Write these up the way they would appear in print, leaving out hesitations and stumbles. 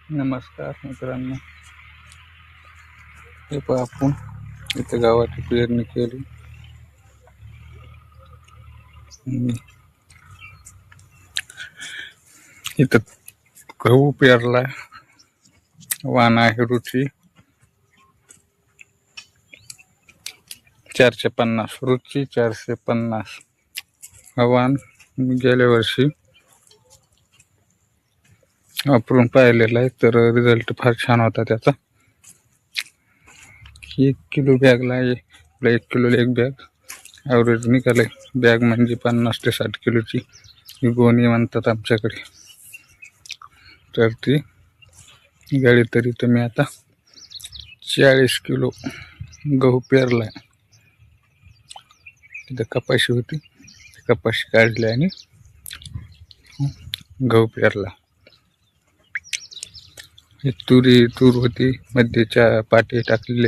नमस्कार मित्रांनो, हे पहा आपण इथे गावाची पेरणी केली. इथं गहू पेरलाय. वाण आहे रुची 450, रुची 450. हा वाण मी गेल्या वर्षी वापरून पाहिलेला आहे, तर रिझल्ट फार छान होता त्याचा. 1 किलो बॅगला 1 किलोला 1 बॅग ॲव्हरेज निघाले. बॅग म्हणजे 50 ते 60 किलोची गोणी म्हणतात आमच्याकडे. तर ती गाडी तरी तुम्ही आता 40 किलो गहू पेरलाय. तिथं कपाशी होती, कपाशी काढली आणि गहू पेरला. तूर होती, मध्येच्या पाटे टाकलेले,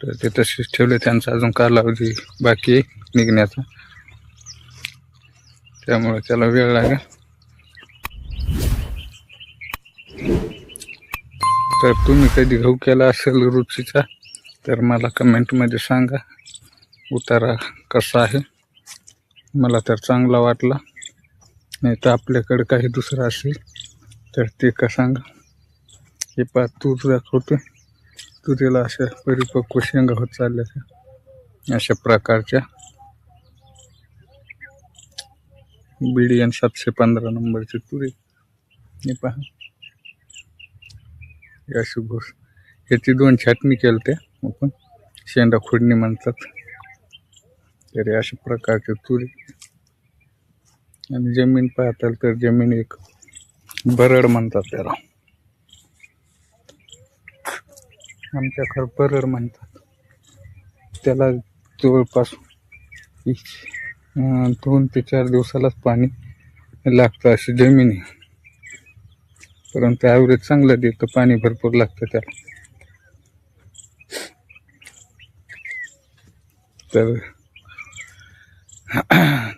तर ते तसेच ठेवले. त्यांचा अजून कालावधी बाकी निघण्याचा, त्यामुळे त्याला वेळ लागेल. तर तुम्ही कधी गहू केला असेल रुचीचा तर मला कमेंटमध्ये सांगा उतारा कसा आहे. मला तर चांगला वाटला, नाही तर आपल्याकडे काही दुसरं असेल तर ते का सांगा. हे पा तूर दाखवतो. तुरीला अशा परिपक्व शेंगा होत चालल्या, अशा प्रकारच्या BDN 715 नंबरची तुरी. हे पहा, अशी घोष. याची 2 छाटणी केलते आपण, शेंडा खुडणी म्हणतात. तर अशा प्रकारची तुरी. आणि जमीन पाहताल तर जमीन एक बरड म्हणतात त्याला, आमच्याकडे बरड म्हणतात त्याला. जवळपास 2 ते 4 दिवसालाच पाणी लागतं अशी जमीन आहे, परंतु ॲव्हरेज चांगलं देतं. पाणी भरपूर लागतं त्याला. तर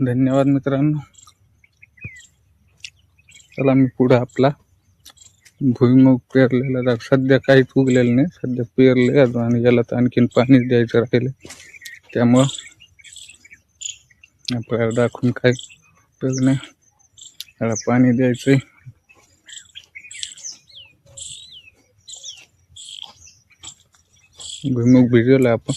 धन्यवाद मित्रांनो. चला मी पुढं आपला भुईमुग पेरलेला सध्या काहीच उगलेलं नाही. सध्या पेरले अजून, आणि याला तर आणखीन पाणी द्यायचं राहिलं, त्यामुळं आपल्याला दाखवून काही उपयोग नाही. याला पाणी द्यायचंय. भुईमुग भिजवलं आपण.